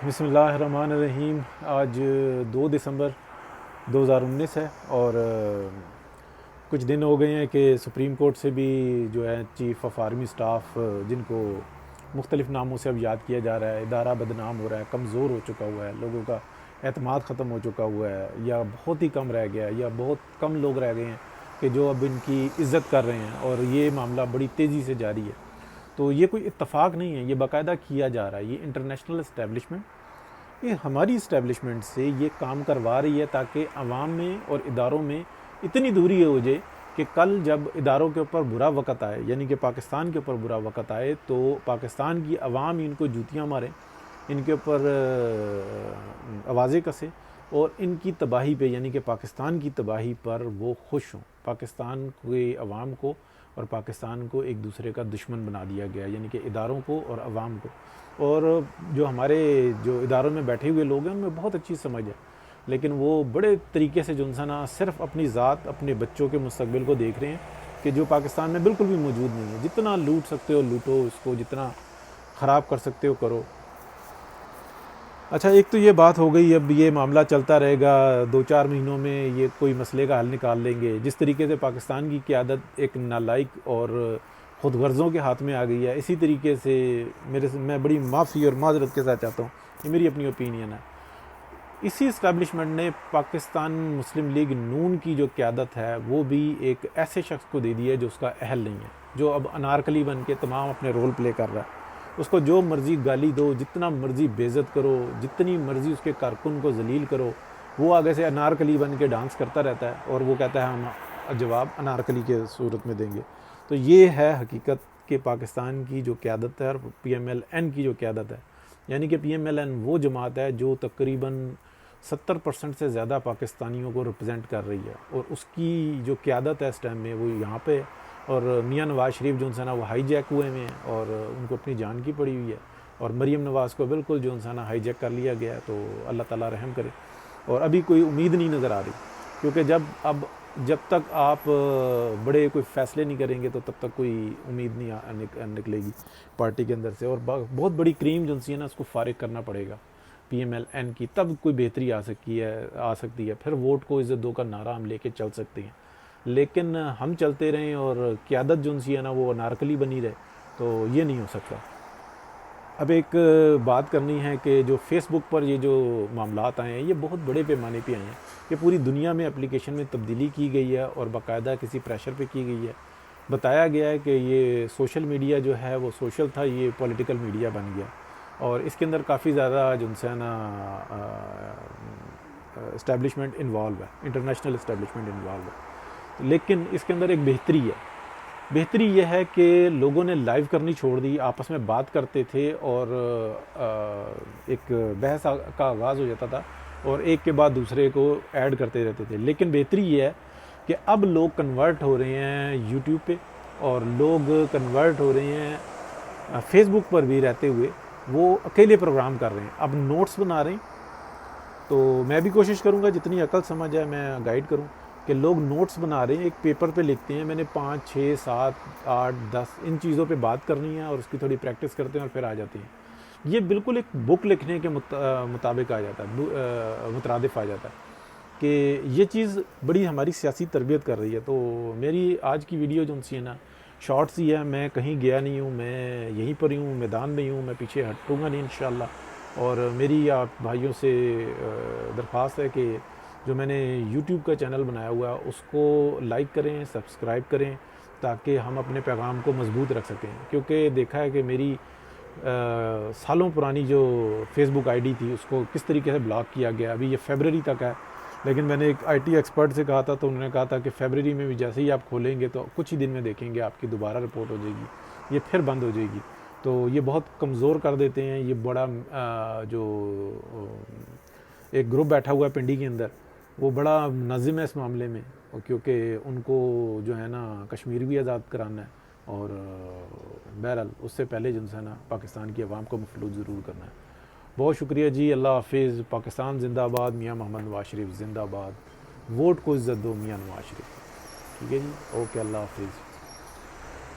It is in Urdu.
بسم اللہ الرحمن الرحیم۔ آج 2 دسمبر 2019 ہے اور کچھ دن ہو گئے ہیں کہ سپریم کورٹ سے بھی جو ہے چیف آف آرمی سٹاف جن کو مختلف ناموں سے اب یاد کیا جا رہا ہے، ادارہ بدنام ہو رہا ہے، کمزور ہو چکا ہوا ہے، لوگوں کا اعتماد ختم ہو چکا ہوا ہے، یا بہت ہی کم رہ گیا ہے، یا بہت کم لوگ رہ گئے ہیں کہ جو اب ان کی عزت کر رہے ہیں، اور یہ معاملہ بڑی تیزی سے جاری ہے۔ تو یہ کوئی اتفاق نہیں ہے، یہ باقاعدہ کیا جا رہا ہے، یہ انٹرنیشنل اسٹیبلشمنٹ، یہ ہماری اسٹیبلشمنٹ سے یہ کام کروا رہی ہے تاکہ عوام میں اور اداروں میں اتنی دوری ہو جائے کہ کل جب اداروں کے اوپر برا وقت آئے، یعنی کہ پاکستان کے اوپر برا وقت آئے، تو پاکستان کی عوام ان کو جوتیاں مارے، ان کے اوپر آوازیں کسے، اور ان کی تباہی پہ، یعنی کہ پاکستان کی تباہی پر وہ خوش ہوں۔ پاکستان کے عوام کو اور پاکستان کو ایک دوسرے کا دشمن بنا دیا گیا، یعنی کہ اداروں کو اور عوام کو۔ اور جو ہمارے جو اداروں میں بیٹھے ہوئے لوگ ہیں ان میں بہت اچھی سمجھ ہے، لیکن وہ بڑے طریقے سے جو انسان صرف اپنی ذات، اپنے بچوں کے مستقبل کو دیکھ رہے ہیں کہ جو پاکستان میں بالکل بھی موجود نہیں ہے۔ جتنا لوٹ سکتے ہو لوٹو اس کو، جتنا خراب کر سکتے ہو کرو۔ اچھا، ایک تو یہ بات ہو گئی، اب یہ معاملہ چلتا رہے گا، 2-4 مہینوں میں یہ کوئی مسئلے کا حل نکال لیں گے۔ جس طریقے سے پاکستان کی قیادت ایک نالائق اور خود غرضوں کے ہاتھ میں آ گئی ہے، اسی طریقے سے میں بڑی معافی اور معذرت کے ساتھ چاہتا ہوں، یہ میری اپنی اوپینین ہے، اسی اسٹیبلشمنٹ نے پاکستان مسلم لیگ نون کی جو قیادت ہے وہ بھی ایک ایسے شخص کو دے دی ہے جو اس کا اہل نہیں ہے، جو اب انارکلی بن کے تمام اپنے رول پلے کر رہا ہے۔ اس کو جو مرضی گالی دو، جتنا مرضی بے عزت کرو، جتنی مرضی اس کے کارکن کو ذلیل کرو، وہ آگے سے انارکلی بن کے ڈانس کرتا رہتا ہے، اور وہ کہتا ہے ہم جواب انارکلی کے صورت میں دیں گے۔ تو یہ ہے حقیقت کہ پاکستان کی جو قیادت ہے اور پی ایم ایل این کی جو قیادت ہے، یعنی کہ پی ایم ایل این وہ جماعت ہے جو تقریباً 70% سے زیادہ پاکستانیوں کو ریپرزینٹ کر رہی ہے، اور اس کی جو قیادت ہے اس ٹائم میں وہ یہاں پہ، اور میاں نواز شریف جو انسان وہ ہائی جیک ہوئے ہیں اور ان کو اپنی جان کی پڑی ہوئی ہے، اور مریم نواز کو بالکل جو انسان ہائی جیک کر لیا گیا ہے۔ تو اللہ تعالیٰ رحم کرے، اور ابھی کوئی امید نہیں نظر آ رہی، کیونکہ جب تک آپ بڑے کوئی فیصلے نہیں کریں گے تو تب تک کوئی امید نہیں نکلے گی پارٹی کے اندر سے، اور بہت بڑی کریم جو ہے نا اس کو فارغ کرنا پڑے گا پی ایم ایل این کی، تب کوئی بہتری آ سکتی ہے، پھر ووٹ کو عزت دو کا نعرہ ہم لے کے چل سکتے ہیں۔ لیکن ہم چلتے رہیں اور قیادت جو ہے نا وہ نارکلی بنی رہے، تو یہ نہیں ہو سکتا۔ اب ایک بات کرنی ہے کہ جو فیس بک پر یہ جو معاملات آئے ہیں یہ بہت بڑے پیمانے پہ آئے ہیں، کہ پوری دنیا میں اپلیکیشن میں تبدیلی کی گئی ہے اور باقاعدہ کسی پریشر پہ کی گئی ہے۔ بتایا گیا ہے کہ یہ سوشل میڈیا جو ہے وہ سوشل تھا، یہ پولیٹیکل میڈیا بن گیا، اور اس کے اندر کافی زیادہ جو ہے نا اسٹیبلشمنٹ انوالو ہے، انٹرنیشنل اسٹیبلشمنٹ انوالو ہے۔ لیکن اس کے اندر ایک بہتری یہ ہے کہ لوگوں نے لائیو کرنی چھوڑ دی، آپس میں بات کرتے تھے، اور ایک بحث کا آغاز ہو جاتا تھا، اور ایک کے بعد دوسرے کو ایڈ کرتے رہتے تھے۔ لیکن بہتری یہ ہے کہ اب لوگ کنورٹ ہو رہے ہیں یوٹیوب پہ، اور لوگ کنورٹ ہو رہے ہیں فیس بک پر بھی رہتے ہوئے، وہ اکیلے پروگرام کر رہے ہیں، اب نوٹس بنا رہے ہیں۔ تو میں بھی کوشش کروں گا جتنی عقل سمجھ ہے میں گائیڈ کروں کہ لوگ نوٹس بنا رہے ہیں، ایک پیپر پہ لکھتے ہیں، میں نے 5 6 7 8 10 ان چیزوں پہ بات کرنی ہے، اور اس کی تھوڑی پریکٹس کرتے ہیں اور پھر آ جاتے ہیں۔ یہ بالکل ایک بک لکھنے کے مطابق آ جاتا ہے، مترادف آ جاتا ہے، کہ یہ چیز بڑی ہماری سیاسی تربیت کر رہی ہے۔ تو میری آج کی ویڈیو جو ہے نا شارٹس ہی ہے، میں کہیں گیا نہیں ہوں، میں یہیں پر ہی ہوں، میدان میں ہی ہوں، میں پیچھے ہٹوں گا نہیں انشاءاللہ۔ اور میری آپ بھائیوں سے درخواست ہے کہ جو میں نے یوٹیوب کا چینل بنایا ہوا ہے اس کو لائک کریں، سبسکرائب کریں، تاکہ ہم اپنے پیغام کو مضبوط رکھ سکیں، کیونکہ دیکھا ہے کہ میری سالوں پرانی جو فیس بک آئی ڈی تھی اس کو کس طریقے سے بلاک کیا گیا، ابھی یہ فیبرری تک ہے۔ لیکن میں نے ایک آئی ٹی ایکسپرٹ سے کہا تھا، تو انہوں نے کہا تھا کہ فیبرری میں بھی جیسے ہی آپ کھولیں گے تو کچھ ہی دن میں دیکھیں گے آپ کی دوبارہ رپورٹ ہو جائے گی، یہ پھر بند ہو جائے گی۔ تو یہ بہت کمزور کر دیتے ہیں، یہ بڑا جو ایک گروپ بیٹھا ہوا ہے پنڈی کے اندر، وہ بڑا منظم ہے اس معاملے میں، کیونکہ ان کو جو ہے نا کشمیر بھی آزاد کرانا ہے، اور بہرحال اس سے پہلے جو ہے نا پاکستان کی عوام کو مفلوج ضرور کرنا ہے۔ بہت شکریہ جی، اللہ حافظ، پاکستان زندہ آباد، میاں محمد نواز شریف زندہ آباد، ووٹ کو عزت دو میاں نواز شریف، ٹھیک ہے جی، اوکے، اللہ حافظ۔